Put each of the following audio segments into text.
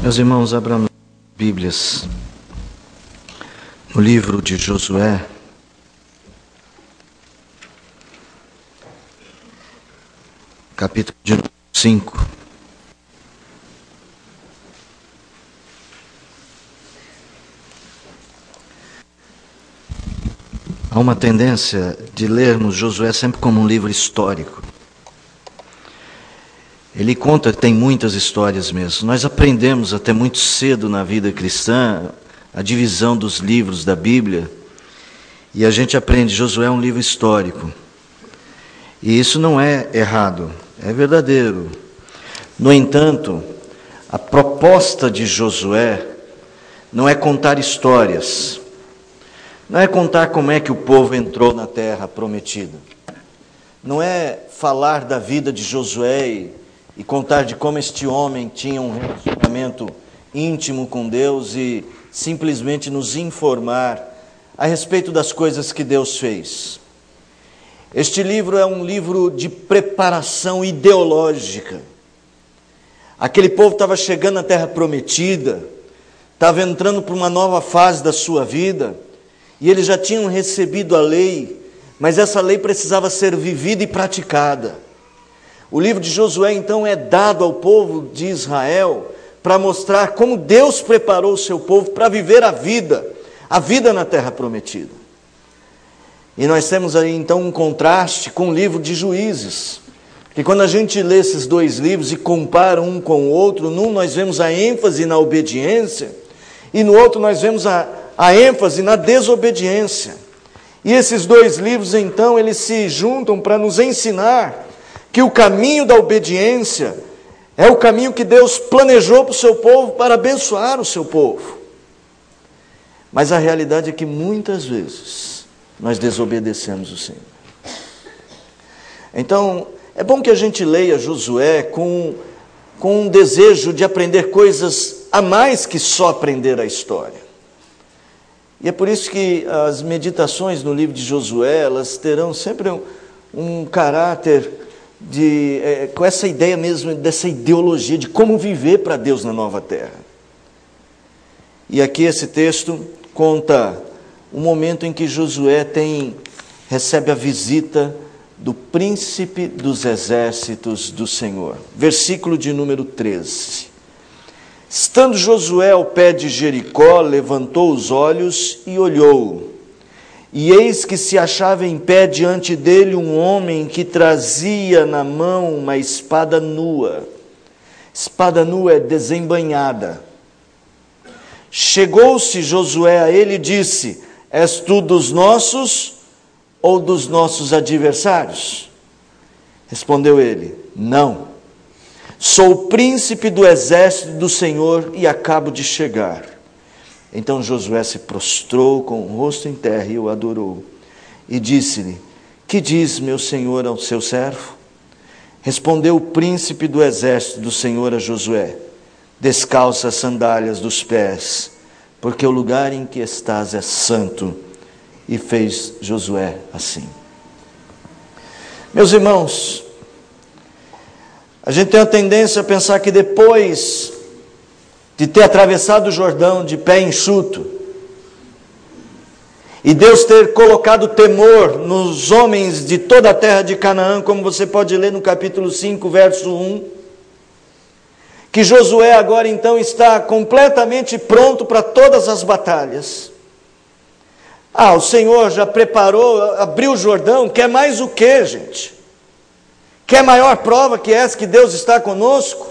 Meus irmãos, abramos Bíblias no livro de Josué, capítulo de 5. Há uma tendência de lermos Josué sempre como um livro histórico. Ele conta, tem muitas histórias mesmo. Nós aprendemos até muito cedo na vida cristã a divisão dos livros da Bíblia. E a gente aprende, Josué é um livro histórico. E isso não é errado, é verdadeiro. No entanto, a proposta de Josué não é contar histórias. Não é contar como é que o povo entrou na terra prometida. Não é falar da vida de Josué e contar de como este homem tinha um relacionamento íntimo com Deus e simplesmente nos informar a respeito das coisas que Deus fez. Este livro é um livro de preparação ideológica. Aquele povo estava chegando na terra prometida, estava entrando para uma nova fase da sua vida, e eles já tinham recebido a lei, mas essa lei precisava ser vivida e praticada. O livro de Josué, então, é dado ao povo de Israel para mostrar como Deus preparou o seu povo para viver a vida na terra prometida. E nós temos aí, então, um contraste com o livro de Juízes. Porque quando a gente lê esses dois livros e compara um com o outro, num nós vemos a ênfase na obediência, e no outro nós vemos a ênfase na desobediência. E esses dois livros, então, eles se juntam para nos ensinar que o caminho da obediência é o caminho que Deus planejou para o seu povo, para abençoar o seu povo. Mas a realidade é que muitas vezes nós desobedecemos o Senhor. Então, é bom que a gente leia Josué com um desejo de aprender coisas a mais que só aprender a história. E é por isso que as meditações no livro de Josué, elas terão sempre um caráter com essa ideia mesmo, dessa ideologia de como viver para Deus na nova terra. E aqui esse texto conta o momento em que Josué recebe a visita do príncipe dos exércitos do Senhor. Versículo de número 13. Estando Josué ao pé de Jericó, levantou os olhos e olhou. E eis que se achava em pé diante dele um homem que trazia na mão uma espada nua. Espada nua é desembainhada. Chegou-se Josué a ele e disse: És tu dos nossos ou dos nossos adversários? Respondeu ele: Não. Sou o príncipe do exército do Senhor e acabo de chegar. Então Josué se prostrou com o rosto em terra e o adorou. E disse-lhe: Que diz meu senhor ao seu servo? Respondeu o príncipe do exército do Senhor a Josué: Descalça as sandálias dos pés, porque o lugar em que estás é santo. E fez Josué assim. Meus irmãos, a gente tem a tendência a pensar que depois de ter atravessado o Jordão de pé enxuto, e Deus ter colocado temor nos homens de toda a terra de Canaã, como você pode ler no capítulo 5, verso 1, que Josué agora então está completamente pronto para todas as batalhas. O Senhor já preparou, abriu o Jordão, quer mais o quê, gente? Quer maior prova que essa, que Deus está conosco?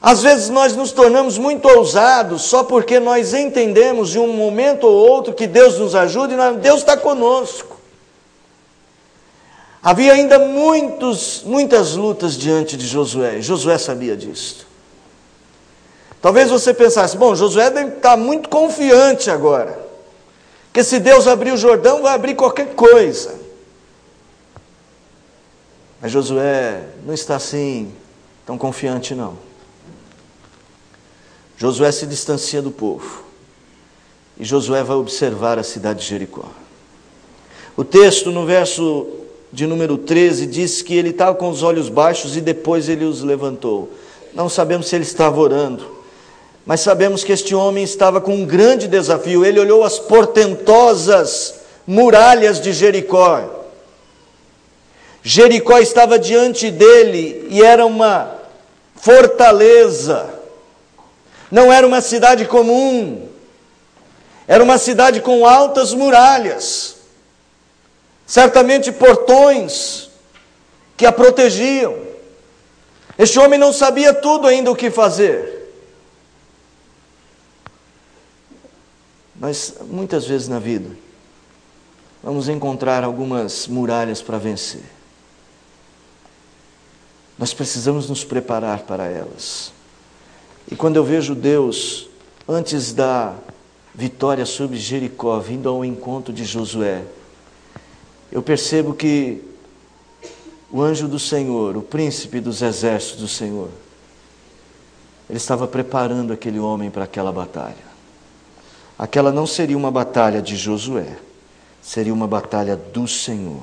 Às vezes nós nos tornamos muito ousados só porque nós entendemos de um momento ou outro que Deus nos ajuda e Deus está conosco. Havia ainda muitas lutas diante de Josué. Josué sabia disso. Talvez você pensasse: bom, Josué deve estar muito confiante agora, porque se Deus abrir o Jordão, vai abrir qualquer coisa. Mas Josué não está assim tão confiante não. Josué se distancia do povo. E Josué vai observar a cidade de Jericó. O texto no verso de número 13, diz que ele estava com os olhos baixos e depois ele os levantou. Não sabemos se ele estava orando, mas sabemos que este homem estava com um grande desafio. Ele olhou as portentosas muralhas de Jericó. Jericó estava diante dele e era uma fortaleza. Não era uma cidade comum. Era uma cidade com altas muralhas. Certamente portões que a protegiam. Este homem não sabia tudo ainda o que fazer. Mas muitas vezes na vida vamos encontrar algumas muralhas para vencer. Nós precisamos nos preparar para elas. E quando eu vejo Deus, antes da vitória sobre Jericó, vindo ao encontro de Josué, eu percebo que o anjo do Senhor, o príncipe dos exércitos do Senhor, ele estava preparando aquele homem para aquela batalha. Aquela não seria uma batalha de Josué, seria uma batalha do Senhor.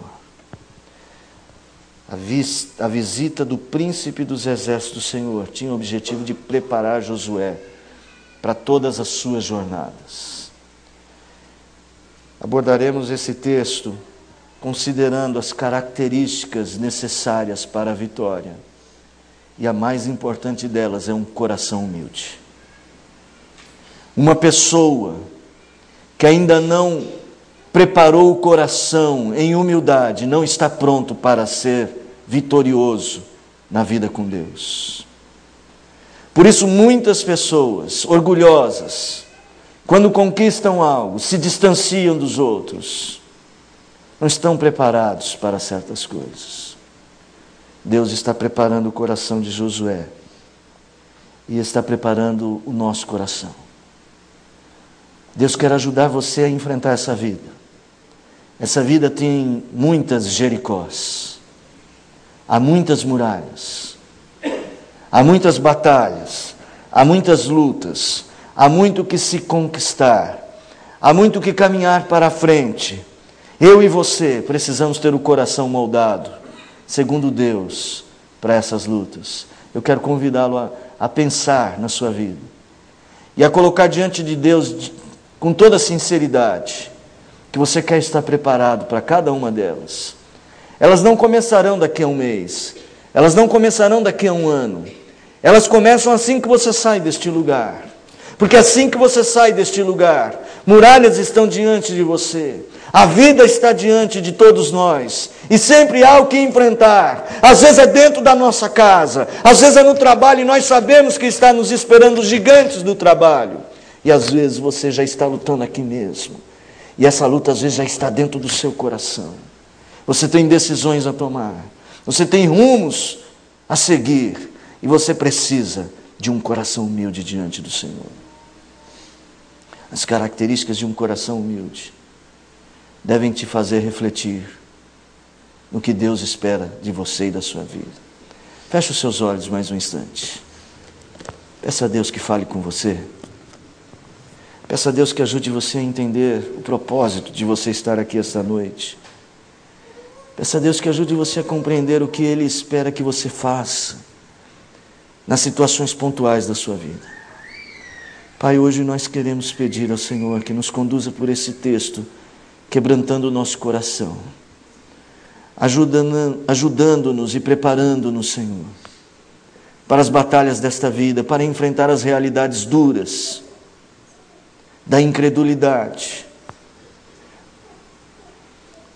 A visita do príncipe dos exércitos do Senhor tinha o objetivo de preparar Josué para todas as suas jornadas. Abordaremos esse texto considerando as características necessárias para a vitória. E a mais importante delas é um coração humilde. Uma pessoa que ainda não preparou o coração em humildade não está pronto para ser vitorioso na vida com Deus. Por isso muitas pessoas orgulhosas, quando conquistam algo, se distanciam dos outros. Não estão preparados para certas coisas. Deus está preparando o coração de Josué e está preparando o nosso coração. Deus quer ajudar você a enfrentar essa vida. Essa vida tem muitas Jericós, há muitas muralhas, há muitas batalhas, há muitas lutas, há muito que se conquistar, há muito que caminhar para a frente. Eu e você precisamos ter o coração moldado, segundo Deus, para essas lutas. Eu quero convidá-lo a pensar na sua vida e a colocar diante de Deus com toda sinceridade que você quer estar preparado para cada uma delas. Elas não começarão daqui a um mês, elas não começarão daqui a um ano, elas começam assim que você sai deste lugar, porque assim que você sai deste lugar, muralhas estão diante de você, a vida está diante de todos nós, e sempre há o que enfrentar. Às vezes é dentro da nossa casa, às vezes é no trabalho, e nós sabemos que está nos esperando os gigantes do trabalho, e às vezes você já está lutando aqui mesmo, e essa luta às vezes já está dentro do seu coração. Você tem decisões a tomar, você tem rumos a seguir, e você precisa de um coração humilde diante do Senhor. As características de um coração humilde devem te fazer refletir no que Deus espera de você e da sua vida. Feche os seus olhos mais um instante. Peça a Deus que fale com você. Peça a Deus que ajude você a entender o propósito de você estar aqui esta noite. Peça a Deus que ajude você a compreender o que Ele espera que você faça nas situações pontuais da sua vida. Pai, hoje nós queremos pedir ao Senhor que nos conduza por esse texto, quebrantando o nosso coração, ajudando-nos e preparando-nos, Senhor, para as batalhas desta vida, para enfrentar as realidades duras da incredulidade.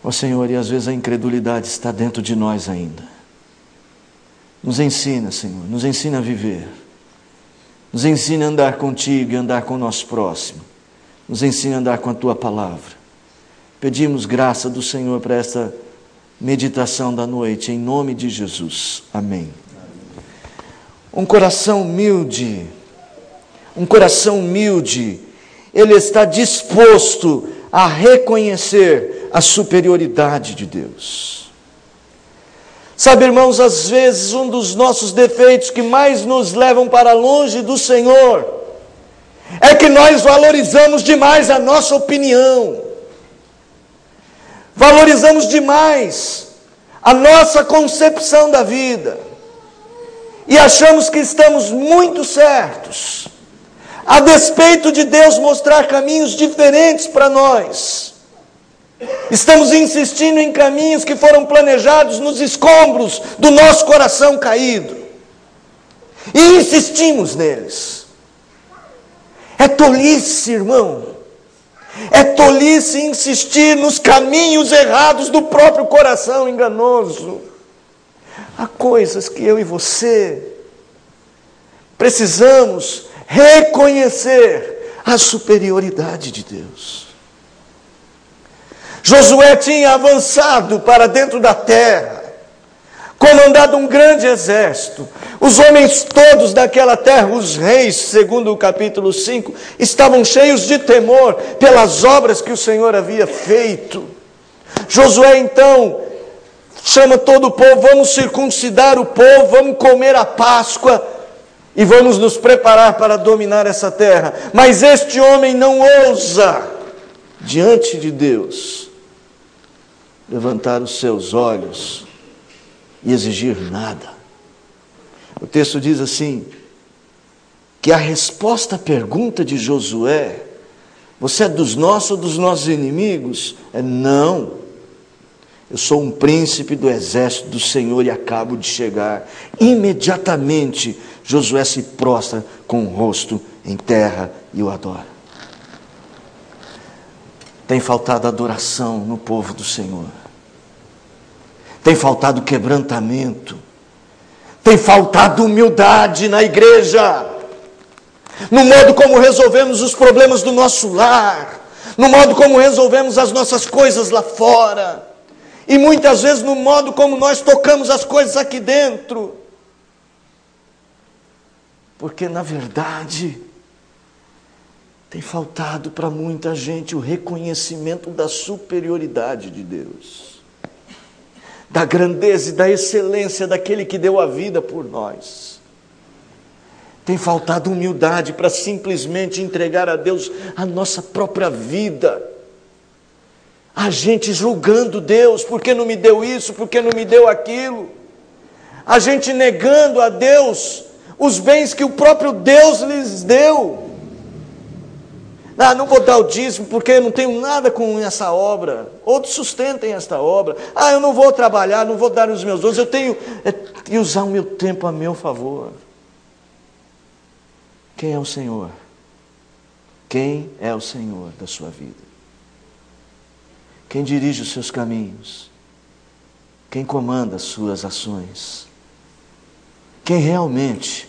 Ó Senhor, e às vezes a incredulidade está dentro de nós ainda. Nos ensina, Senhor, nos ensina a viver. Nos ensina a andar contigo e andar com o nosso próximo. Nos ensina a andar com a Tua palavra. Pedimos graça do Senhor para esta meditação da noite, em nome de Jesus. Amém. Um coração humilde, ele está disposto a reconhecer a superioridade de Deus. Sabe, irmãos, às vezes um dos nossos defeitos que mais nos levam para longe do Senhor é que nós valorizamos demais a nossa opinião. Valorizamos demais a nossa concepção da vida e achamos que estamos muito certos, a despeito de Deus mostrar caminhos diferentes para nós. Estamos insistindo em caminhos que foram planejados nos escombros do nosso coração caído. E insistimos neles. É tolice, irmão. É tolice insistir nos caminhos errados do próprio coração enganoso. Há coisas que eu e você precisamos reconhecer a superioridade de Deus. Josué tinha avançado para dentro da terra, comandado um grande exército. Os homens todos daquela terra, os reis, segundo o capítulo 5, estavam cheios de temor pelas obras que o Senhor havia feito. Josué então chama todo o povo: vamos circuncidar o povo, vamos comer a Páscoa e vamos nos preparar para dominar essa terra. Mas este homem não ousa, diante de Deus, levantar os seus olhos e exigir nada. O texto diz assim, que a resposta à pergunta de Josué: você é dos nossos ou dos nossos inimigos? É não. Eu sou um príncipe do exército do Senhor e acabo de chegar. Imediatamente Josué se prostra com o rosto em terra e o adora. Tem faltado adoração no povo do Senhor. Tem faltado quebrantamento. Tem faltado humildade na igreja. No modo como resolvemos os problemas do nosso lar. No modo como resolvemos as nossas coisas lá fora. E muitas vezes no modo como nós tocamos as coisas aqui dentro. Porque na verdade tem faltado para muita gente o reconhecimento da superioridade de Deus, da grandeza e da excelência daquele que deu a vida por nós. Tem faltado humildade para simplesmente entregar a Deus a nossa própria vida. A gente julgando Deus, porque não me deu isso, porque não me deu aquilo. A gente negando a Deus os bens que o próprio Deus lhes deu. Não vou dar o dízimo porque eu não tenho nada com essa obra. Outros sustentem esta obra. Eu não vou trabalhar, não vou dar os meus dons. Eu tenho que usar o meu tempo a meu favor. Quem é o Senhor? Quem é o Senhor da sua vida? Quem dirige os seus caminhos? Quem comanda as suas ações? Quem realmente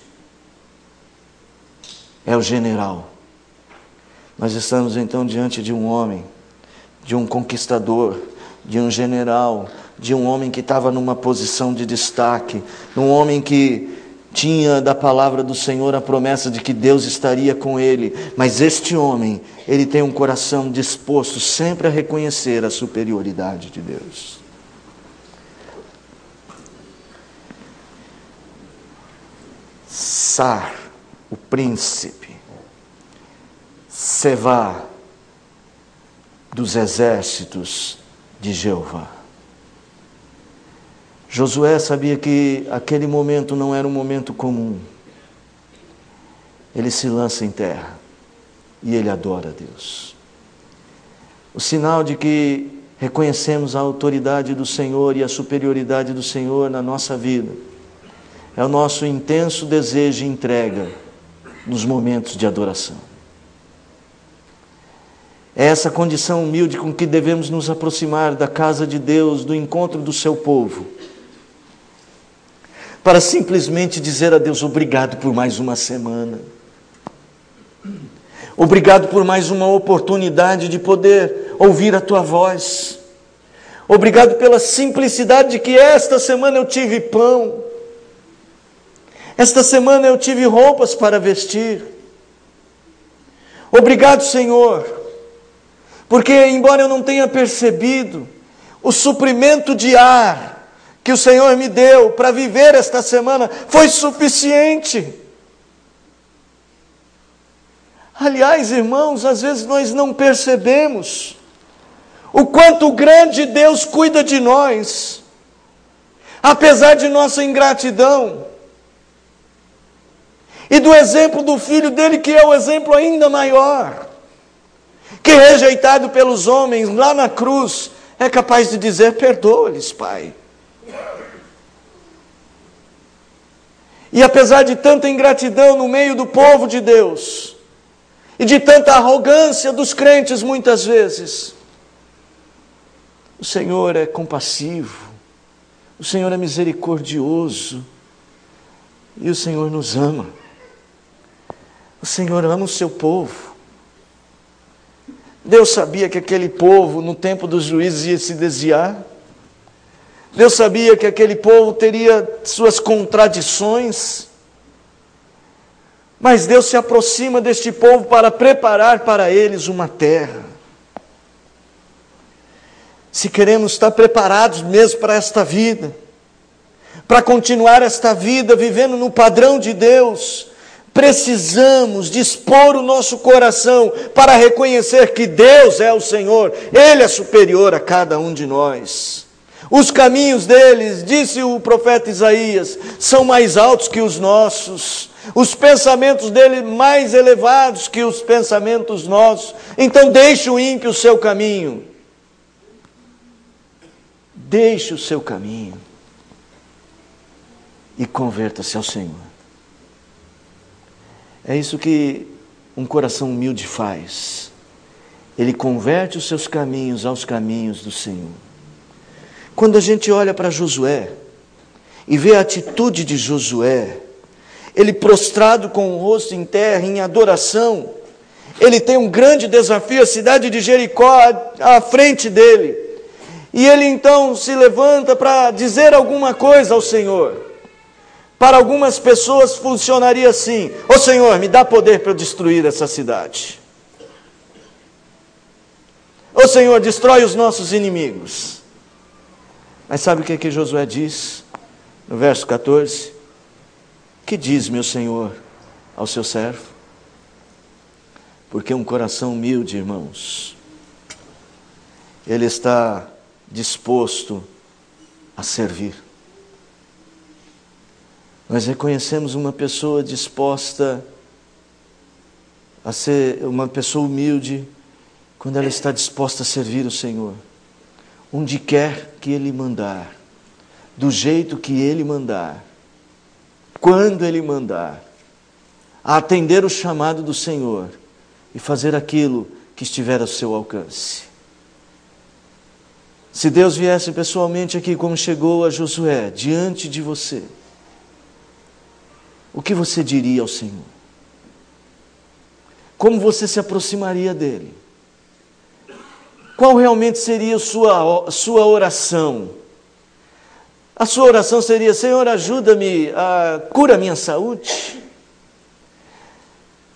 é o general? Nós estamos então diante de um homem, de um conquistador, de um general, de um homem que estava numa posição de destaque, um homem que tinha da palavra do Senhor a promessa de que Deus estaria com ele. Mas este homem, ele tem um coração disposto sempre a reconhecer a superioridade de Deus. Sar, o príncipe, Sevá, dos exércitos de Jeová. Josué sabia que aquele momento não era um momento comum. Ele se lança em terra e ele adora a Deus. O sinal de que reconhecemos a autoridade do Senhor e a superioridade do Senhor na nossa vida é o nosso intenso desejo e entrega nos momentos de adoração. É essa condição humilde com que devemos nos aproximar da casa de Deus, do encontro do seu povo, para simplesmente dizer a Deus: obrigado por mais uma semana. Obrigado por mais uma oportunidade de poder ouvir a tua voz. Obrigado pela simplicidade de que esta semana eu tive pão. Esta semana eu tive roupas para vestir. Obrigado, Senhor, porque embora eu não tenha percebido o suprimento de ar que o Senhor me deu para viver esta semana foi suficiente. Aliás, irmãos, às vezes nós não percebemos o quanto grande Deus cuida de nós. apesar de nossa ingratidão, e do exemplo do filho dele, que é o exemplo ainda maior, que rejeitado pelos homens lá na cruz, é capaz de dizer: perdoa-lhes, Pai. E apesar de tanta ingratidão no meio do povo de Deus, e de tanta arrogância dos crentes muitas vezes, o Senhor é compassivo, o Senhor é misericordioso, e o Senhor nos ama. O Senhor ama o seu povo. Deus sabia que aquele povo, no tempo dos juízes, ia se desviar. Deus sabia que aquele povo teria suas contradições. Mas Deus se aproxima deste povo para preparar para eles uma terra. Se queremos estar preparados mesmo para esta vida, para continuar esta vida vivendo no padrão de Deus, precisamos dispor o nosso coração para reconhecer que Deus é o Senhor, Ele é superior a cada um de nós. Os caminhos deles, disse o profeta Isaías, são mais altos que os nossos. Os pensamentos dele mais elevados que os pensamentos nossos. Então deixe o ímpio o seu caminho. Deixe o seu caminho e converta-se ao Senhor. É isso que um coração humilde faz. Ele converte os seus caminhos aos caminhos do Senhor. Quando a gente olha para Josué e vê a atitude de Josué, ele prostrado com o rosto em terra, em adoração, ele tem um grande desafio, a cidade de Jericó à frente dele. E ele então se levanta para dizer alguma coisa ao Senhor. Para algumas pessoas funcionaria assim: ô Senhor, me dá poder para eu destruir essa cidade. Ô Senhor, destrói os nossos inimigos. Mas sabe o que Josué diz? No verso 14: que diz meu Senhor ao seu servo? Porque um coração humilde, irmãos, ele está disposto a servir. Nós reconhecemos uma pessoa disposta a ser uma pessoa humilde quando ela está disposta a servir o Senhor, onde quer que Ele mandar, do jeito que Ele mandar, quando Ele mandar, a atender o chamado do Senhor e fazer aquilo que estiver ao seu alcance. Se Deus viesse pessoalmente aqui, como chegou a Josué, diante de você, o que você diria ao Senhor? Como você se aproximaria dEle? Qual realmente seria a sua oração? A sua oração seria: Senhor, ajuda-me, cura minha saúde.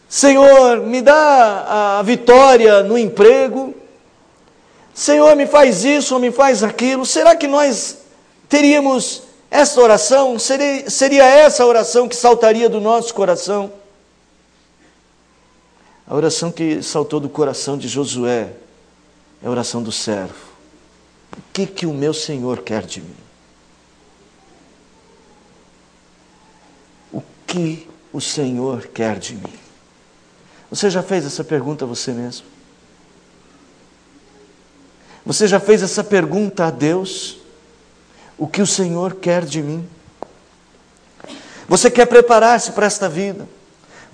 Senhor, me dá a vitória no emprego. Senhor, me faz isso ou me faz aquilo. Será que nós teríamos essa oração? Seria essa a oração que saltaria do nosso coração? A oração que saltou do coração de Josué é a oração do servo. O que o meu Senhor quer de mim? O que o Senhor quer de mim? Você já fez essa pergunta a você mesmo? Você já fez essa pergunta a Deus? O que o Senhor quer de mim? Você quer preparar-se para esta vida?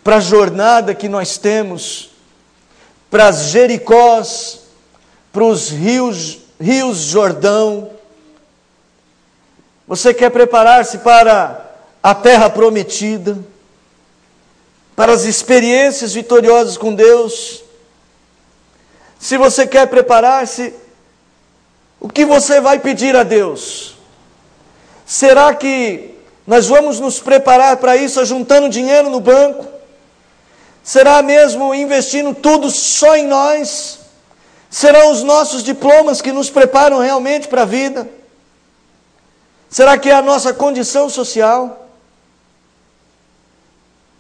Para a jornada que nós temos? Para as Jericós? Para os rios Jordão? Você quer preparar-se para a terra prometida? Para as experiências vitoriosas com Deus? Se você quer preparar-se, o que você vai pedir a Deus? Será que nós vamos nos preparar para isso juntando dinheiro no banco? Será mesmo investindo tudo só em nós? Serão os nossos diplomas que nos preparam realmente para a vida? Será que é a nossa condição social?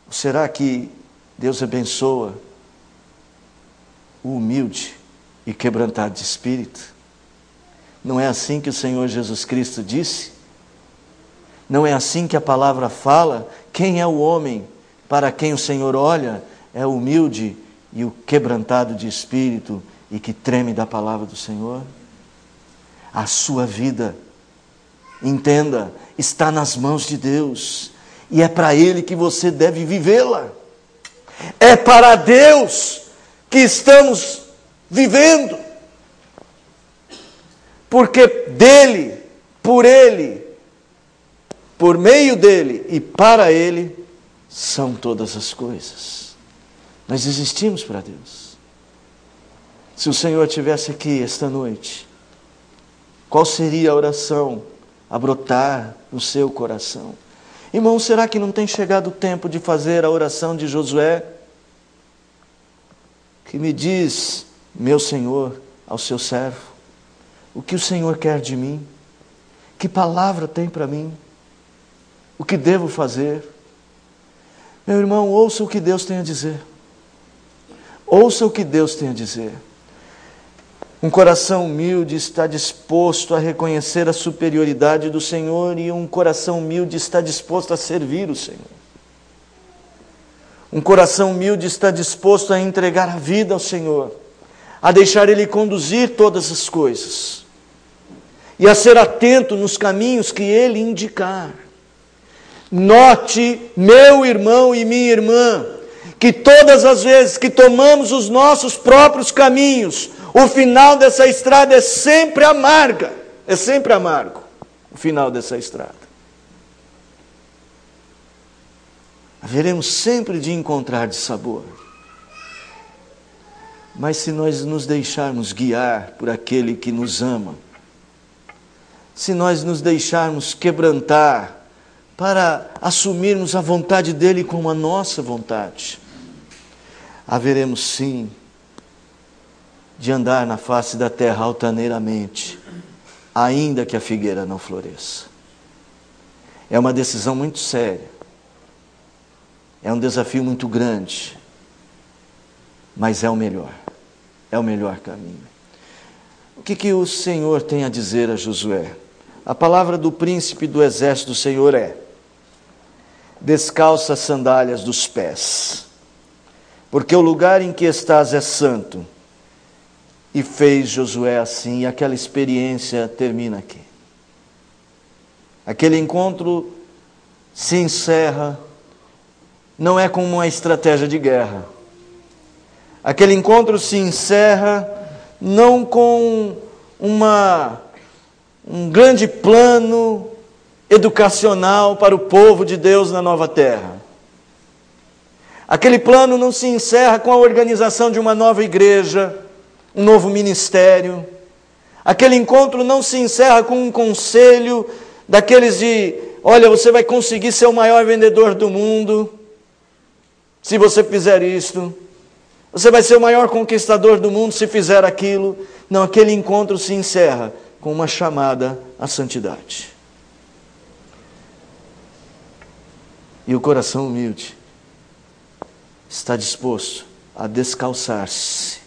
Ou será que Deus abençoa o humilde e quebrantado de espírito? Não é assim que o Senhor Jesus Cristo disse? Não é assim que a palavra fala? Quem é o homem para quem o Senhor olha? É o humilde e o quebrantado de espírito e que treme da palavra do Senhor. A sua vida, entenda, está nas mãos de Deus e é para Ele que você deve vivê-la. É para Deus que estamos vivendo, porque dele, por Ele, por meio dele e para Ele são todas as coisas. Nós existimos para Deus. Se o Senhor estivesse aqui esta noite, qual seria a oração a brotar no seu coração? Irmão, será que não tem chegado o tempo de fazer a oração de Josué? Que me diz, meu Senhor, ao seu servo, o que o Senhor quer de mim? Que palavra tem para mim? O que devo fazer? Meu irmão, ouça o que Deus tem a dizer. Ouça o que Deus tem a dizer. Um coração humilde está disposto a reconhecer a superioridade do Senhor, e um coração humilde está disposto a servir o Senhor. Um coração humilde está disposto a entregar a vida ao Senhor, a deixar Ele conduzir todas as coisas e a ser atento nos caminhos que Ele indicar. Note, meu irmão e minha irmã, que todas as vezes que tomamos os nossos próprios caminhos, o final dessa estrada é sempre amarga, é sempre amargo, o final dessa estrada. Haveremos sempre de encontrar de sabor. Mas se nós nos deixarmos guiar por aquele que nos ama, se nós nos deixarmos quebrantar para assumirmos a vontade dele como a nossa vontade, haveremos sim de andar na face da terra altaneiramente, ainda que a figueira não floresça. É uma decisão muito séria, é um desafio muito grande, mas é o melhor caminho. O que o Senhor tem a dizer a Josué? A palavra do príncipe do exército do Senhor é: descalça as sandálias dos pés, porque o lugar em que estás é santo. E fez Josué assim, e aquela experiência termina aqui. Aquele encontro se encerra, não é como uma estratégia de guerra. Aquele encontro se encerra não com um grande plano educacional para o povo de Deus na nova terra. Aquele plano não se encerra com a organização de uma nova igreja, um novo ministério. Aquele encontro não se encerra com um conselho daqueles de: olha, você vai conseguir ser o maior vendedor do mundo se você fizer isto. Você vai ser o maior conquistador do mundo se fizer aquilo. Não, aquele encontro se encerra com uma chamada à santidade. E o coração humilde está disposto a descalçar-se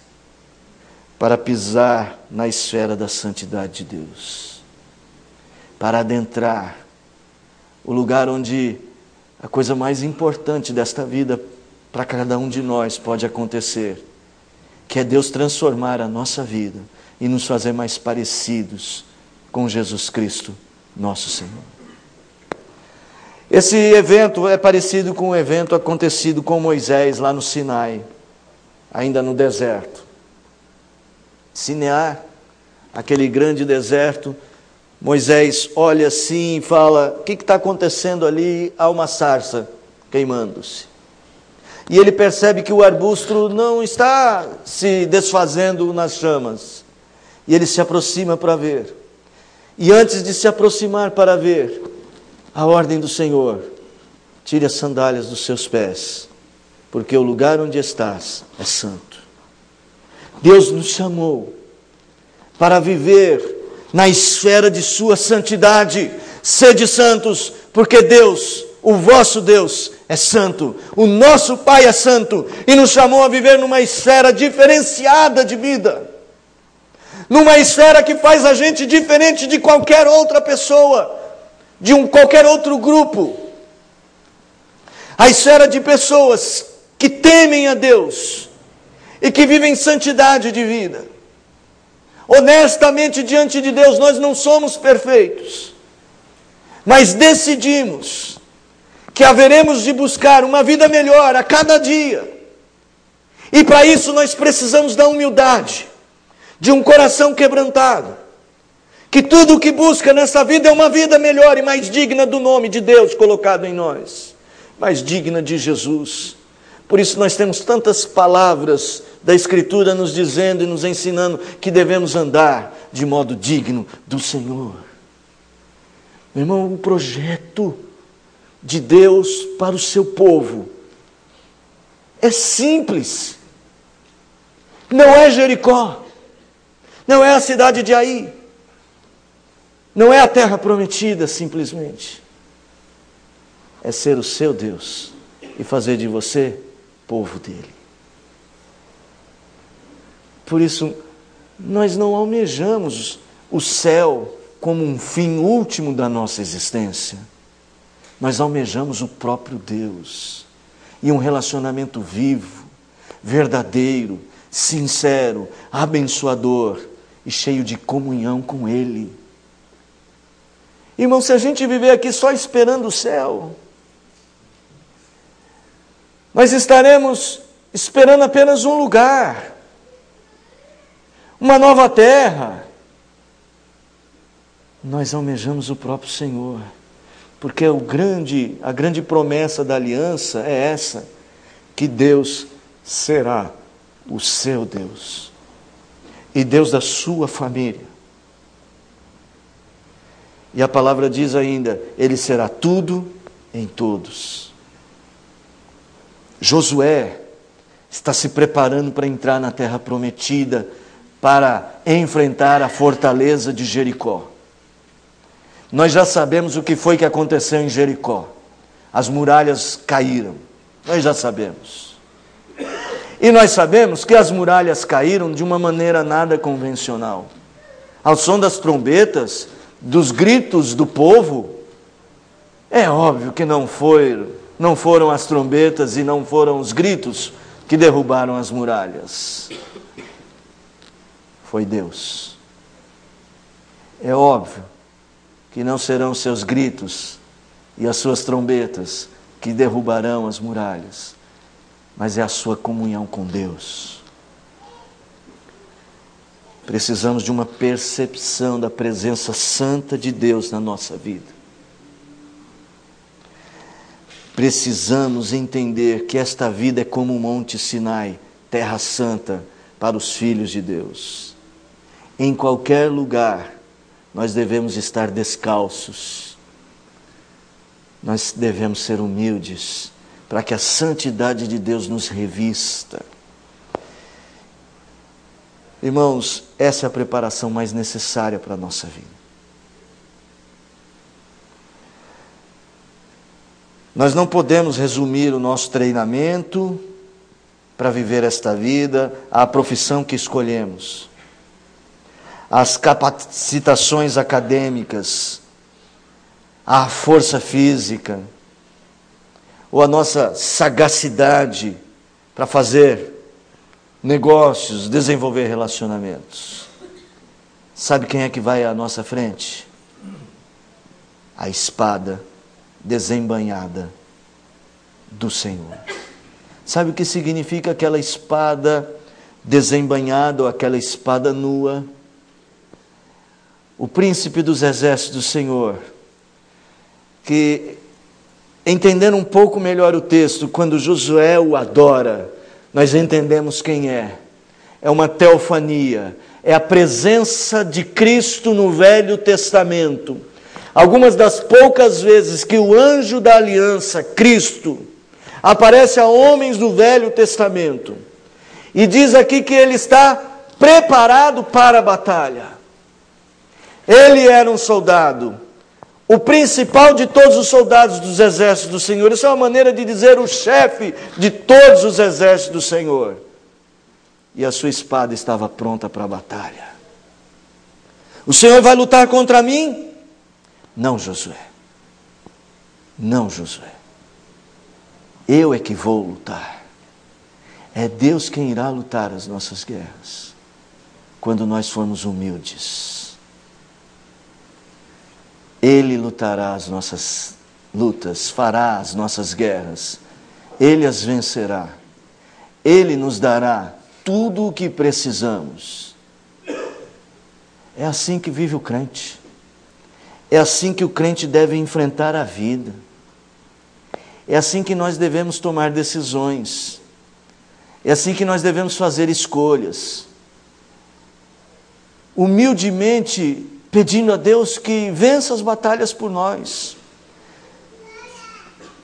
para pisar na esfera da santidade de Deus, para adentrar o lugar onde a coisa mais importante desta vida para cada um de nós pode acontecer, que é Deus transformar a nossa vida e nos fazer mais parecidos com Jesus Cristo, nosso Senhor. Esse evento é parecido com o evento acontecido com Moisés lá no Sinai, ainda no deserto. Sinear, aquele grande deserto, Moisés olha assim e fala: o que está acontecendo ali? Há uma sarça queimando-se. E ele percebe que o arbusto não está se desfazendo nas chamas. E ele se aproxima para ver. E antes de se aproximar para ver, a ordem do Senhor: tire as sandálias dos seus pés, porque o lugar onde estás é santo. Deus nos chamou para viver na esfera de sua santidade. Sede santos, porque Deus, o vosso Deus, é santo. O nosso Pai é santo e nos chamou a viver numa esfera diferenciada de vida, numa esfera que faz a gente diferente de qualquer outra pessoa, de qualquer outro grupo. A esfera de pessoas que temem a Deus e que vivem santidade de vida. Honestamente diante de Deus, nós não somos perfeitos, mas decidimos que haveremos de buscar uma vida melhor a cada dia. E para isso nós precisamos da humildade, de um coração quebrantado, que tudo o que busca nessa vida é uma vida melhor e mais digna do nome de Deus colocado em nós, mais digna de Jesus. Por isso nós temos tantas palavras da Escritura nos dizendo e nos ensinando que devemos andar de modo digno do Senhor. Meu irmão, o projeto de Deus para o seu povo é simples. Não é Jericó, não é a cidade de Ai, não é a terra prometida simplesmente. É ser o seu Deus e fazer de você povo dele. Por isso, nós não almejamos o céu como um fim último da nossa existência. Nós almejamos o próprio Deus e um relacionamento vivo, verdadeiro, sincero, abençoador e cheio de comunhão com Ele. Irmão, se a gente viver aqui só esperando o céu, nós estaremos esperando apenas um lugar, uma nova terra. Nós almejamos o próprio Senhor, porque a grande promessa da aliança é essa, que Deus será o seu Deus e Deus da sua família. E a palavra diz ainda, Ele será tudo em todos. Josué está se preparando para entrar na terra prometida, para enfrentar a fortaleza de Jericó. Nós já sabemos o que foi que aconteceu em Jericó. As muralhas caíram. Nós já sabemos. E nós sabemos que as muralhas caíram de uma maneira nada convencional. Ao som das trombetas, dos gritos do povo, é óbvio que não foram as trombetas e não foram os gritos que derrubaram as muralhas. Foi Deus. É óbvio que não serão seus gritos e as suas trombetas que derrubarão as muralhas, mas é a sua comunhão com Deus. Precisamos de uma percepção da presença santa de Deus na nossa vida. Precisamos entender que esta vida é como o Monte Sinai, terra santa para os filhos de Deus. Em qualquer lugar, nós devemos estar descalços. Nós devemos ser humildes, para que a santidade de Deus nos revista. Irmãos, essa é a preparação mais necessária para a nossa vida. Nós não podemos resumir o nosso treinamento para viver esta vida à profissão que escolhemos, às capacitações acadêmicas, à força física, ou a nossa sagacidade para fazer negócios, desenvolver relacionamentos. Sabe quem é que vai à nossa frente? A espada desembainhada do Senhor. Sabe o que significa aquela espada desembainhada ou aquela espada nua? O príncipe dos exércitos do Senhor, que, entendendo um pouco melhor o texto, quando Josué o adora, nós entendemos quem é. É uma teofania, é a presença de Cristo no Velho Testamento. Algumas das poucas vezes que o anjo da aliança, Cristo, aparece a homens do Velho Testamento, e diz aqui que ele está preparado para a batalha. Ele era um soldado, o principal de todos os soldados dos exércitos do Senhor. Isso é uma maneira de dizer o chefe de todos os exércitos do Senhor. E a sua espada estava pronta para a batalha. O Senhor vai lutar contra mim? Não, Josué. Não, Josué. Eu é que vou lutar. É Deus quem irá lutar as nossas guerras, quando nós formos humildes. Ele lutará as nossas lutas, fará as nossas guerras. Ele as vencerá. Ele nos dará tudo o que precisamos. É assim que vive o crente. É assim que o crente deve enfrentar a vida. É assim que nós devemos tomar decisões. É assim que nós devemos fazer escolhas. Humildemente pedindo a Deus que vença as batalhas por nós.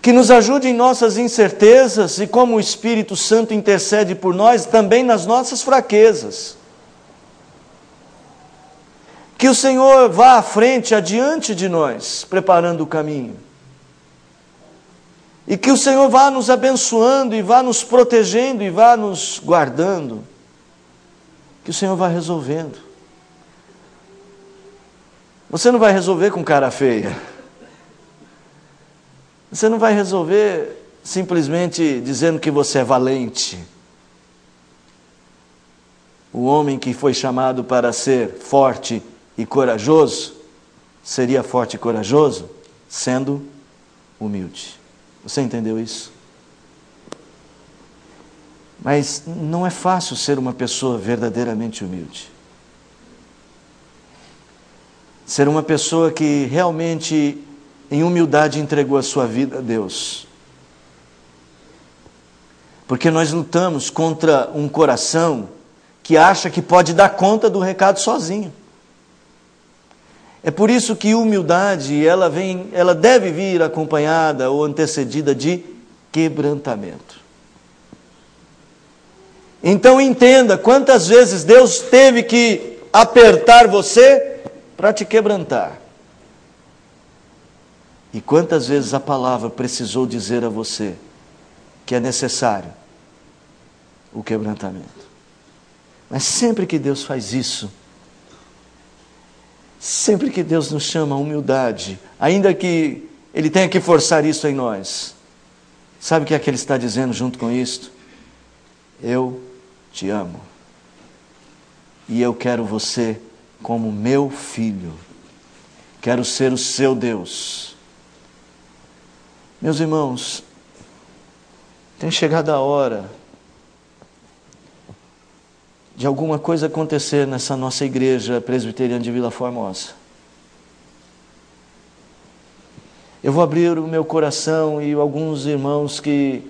Que nos ajude em nossas incertezas e como o Espírito Santo intercede por nós também nas nossas fraquezas. Que o Senhor vá à frente, adiante de nós, preparando o caminho. E que o Senhor vá nos abençoando e vá nos protegendo e vá nos guardando. Que o Senhor vá resolvendo. Você não vai resolver com cara feia. Você não vai resolver simplesmente dizendo que você é valente. O homem que foi chamado para ser forte e corajoso, seria forte e corajoso sendo humilde. Você entendeu isso? Mas não é fácil ser uma pessoa verdadeiramente humilde. Ser uma pessoa que realmente, em humildade, entregou a sua vida a Deus. Porque nós lutamos contra um coração que acha que pode dar conta do recado sozinho. É por isso que humildade, ela deve vir acompanhada ou antecedida de quebrantamento. Então entenda quantas vezes Deus teve que apertar você para te quebrantar. E quantas vezes a palavra precisou dizer a você que é necessário o quebrantamento. Mas sempre que Deus faz isso, sempre que Deus nos chama a humildade, ainda que Ele tenha que forçar isso em nós, sabe o que é que Ele está dizendo junto com isto? Eu te amo. E eu quero você como meu filho. Quero ser o seu Deus. Meus irmãos, tem chegado a hora de alguma coisa acontecer nessa nossa igreja presbiteriana de Vila Formosa. Eu vou abrir o meu coração e alguns irmãos que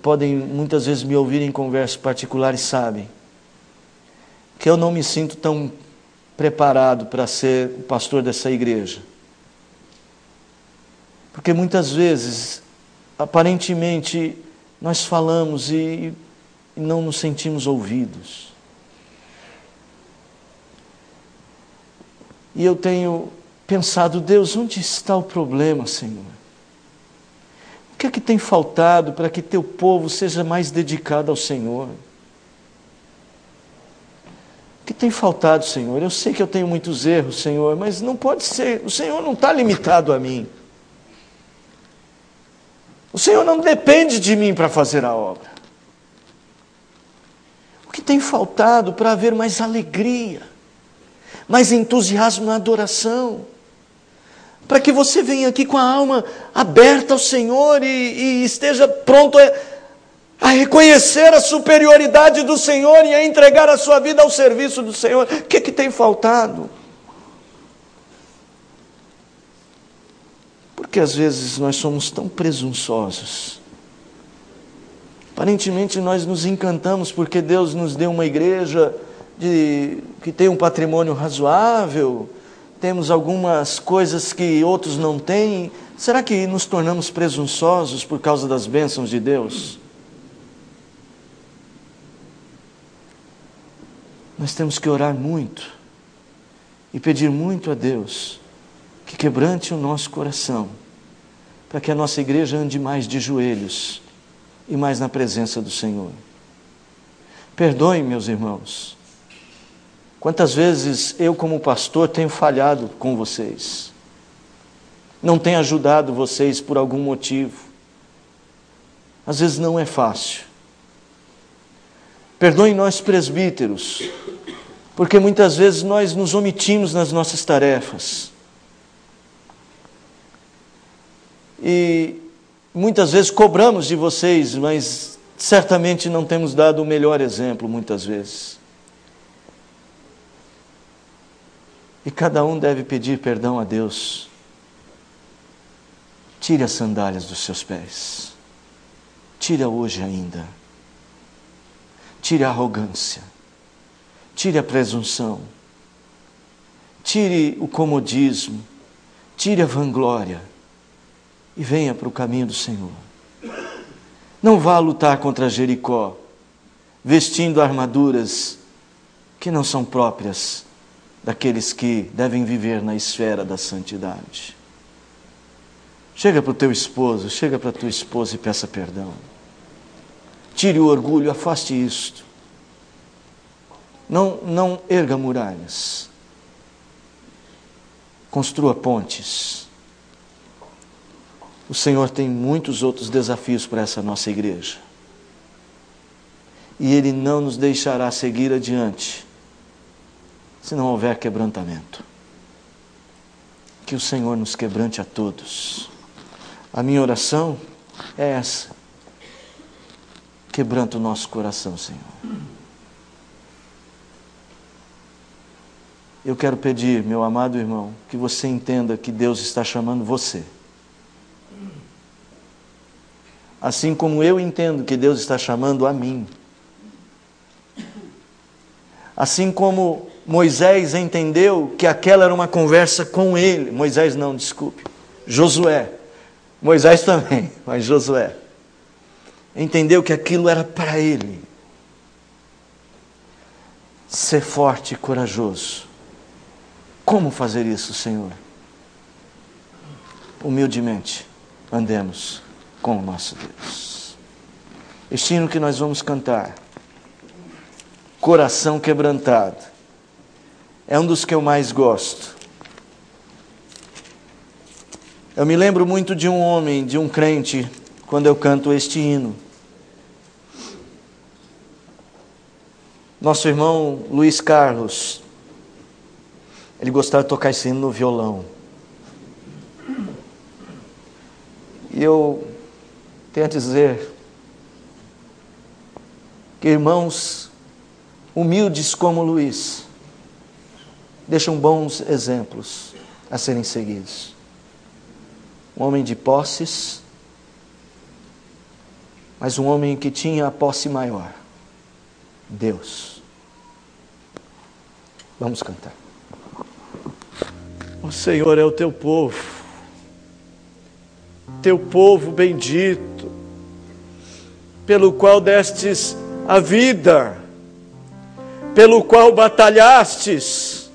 podem muitas vezes me ouvir em conversas particulares sabem que eu não me sinto tão preparado para ser o pastor dessa igreja. Porque muitas vezes, aparentemente, nós falamos e não nos sentimos ouvidos. E eu tenho pensado, Deus, onde está o problema, Senhor? O que é que tem faltado para que teu povo seja mais dedicado ao Senhor? O que tem faltado, Senhor? Eu sei que eu tenho muitos erros, Senhor, mas não pode ser, o Senhor não está limitado a mim. O Senhor não depende de mim para fazer a obra. O que tem faltado para haver mais alegria, mais entusiasmo na adoração, para que você venha aqui com a alma aberta ao Senhor e esteja pronto a reconhecer a superioridade do Senhor e a entregar a sua vida ao serviço do Senhor. O que tem faltado? Porque às vezes nós somos tão presunçosos. Aparentemente nós nos encantamos porque Deus nos deu uma igreja que tem um patrimônio razoável, temos algumas coisas que outros não têm. Será que nos tornamos presunçosos por causa das bênçãos de Deus? Nós temos que orar muito e pedir muito a Deus que quebrante o nosso coração, para que a nossa igreja ande mais de joelhos e mais na presença do Senhor. Perdoem, meus irmãos, quantas vezes eu como pastor tenho falhado com vocês. não tem ajudado vocês por algum motivo. Às vezes não é fácil. Perdoem nós presbíteros, porque muitas vezes nós nos omitimos nas nossas tarefas. E muitas vezes cobramos de vocês, mas certamente não temos dado o melhor exemplo muitas vezes. E cada um deve pedir perdão a Deus. Tire as sandálias dos seus pés. Tira hoje ainda. Tire a arrogância. Tire a presunção. Tire o comodismo. Tire a vanglória. E venha para o caminho do Senhor. Não vá lutar contra Jericó, vestindo armaduras que não são próprias daqueles que devem viver na esfera da santidade. Chega para o teu esposo, chega para a tua esposa e peça perdão. Tire o orgulho, afaste isto. Não erga muralhas. Construa pontes. O Senhor tem muitos outros desafios para essa nossa igreja. E Ele não nos deixará seguir adiante se não houver quebrantamento. Que o Senhor nos quebrante a todos. A minha oração é essa. Quebranta o nosso coração, Senhor. Eu quero pedir, meu amado irmão, que você entenda que Deus está chamando você. Assim como eu entendo que Deus está chamando a mim. Assim como Moisés entendeu que aquela era uma conversa com ele. Moisés não, desculpe. Josué. Moisés também, mas Josué. Entendeu que aquilo era para ele. Ser forte e corajoso. Como fazer isso, Senhor? Humildemente, andemos com o nosso Deus. Este hino que nós vamos cantar, Coração Quebrantado, é um dos que eu mais gosto. Eu me lembro muito de um homem, de um crente, quando eu canto este hino. Nosso irmão Luiz Carlos, ele gostava de tocar esse hino no violão. E eu tenho a dizer que irmãos humildes como Luiz deixam bons exemplos a serem seguidos. Um homem de posses, mas um homem que tinha a posse maior, Deus. Vamos cantar. O Senhor é o teu povo bendito, pelo qual destes a vida, pelo qual batalhastes,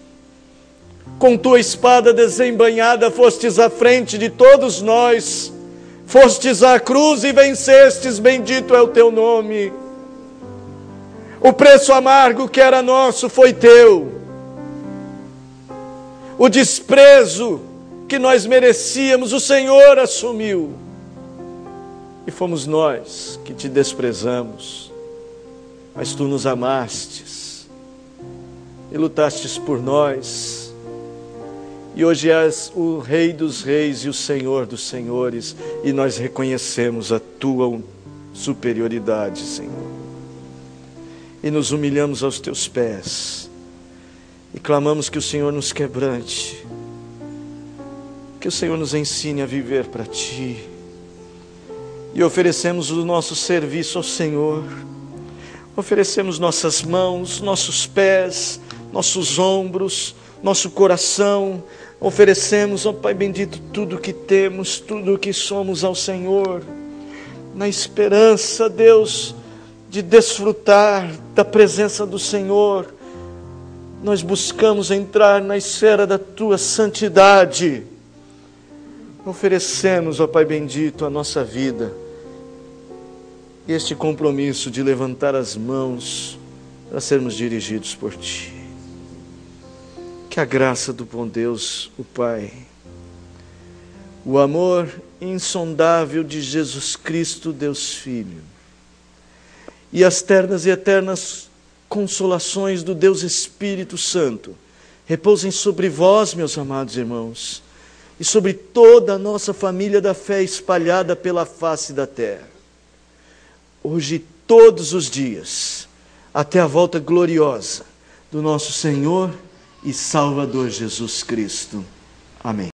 com tua espada desembainhada fostes à frente de todos nós, fostes à cruz e vencestes, bendito é o teu nome. O preço amargo que era nosso foi teu, o desprezo que nós merecíamos, o Senhor assumiu. E fomos nós que te desprezamos, mas tu nos amastes e lutastes por nós. E hoje és o Rei dos Reis e o Senhor dos Senhores, e nós reconhecemos a tua superioridade, Senhor. E nos humilhamos aos teus pés e clamamos que o Senhor nos quebrante, que o Senhor nos ensine a viver para ti. E oferecemos o nosso serviço ao Senhor. Oferecemos nossas mãos, nossos pés, nossos ombros, nosso coração. Oferecemos, ó Pai bendito, tudo o que temos, tudo o que somos ao Senhor, na esperança, Deus, de desfrutar da presença do Senhor. Nós buscamos entrar na esfera da tua santidade. Oferecemos, ó Pai bendito, a nossa vida, este compromisso de levantar as mãos para sermos dirigidos por ti. Que a graça do bom Deus, o Pai, o amor insondável de Jesus Cristo, Deus Filho, e as ternas e eternas consolações do Deus Espírito Santo repousem sobre vós, meus amados irmãos, e sobre toda a nossa família da fé espalhada pela face da terra, hoje e todos os dias, até a volta gloriosa do nosso Senhor e Salvador Jesus Cristo. Amém.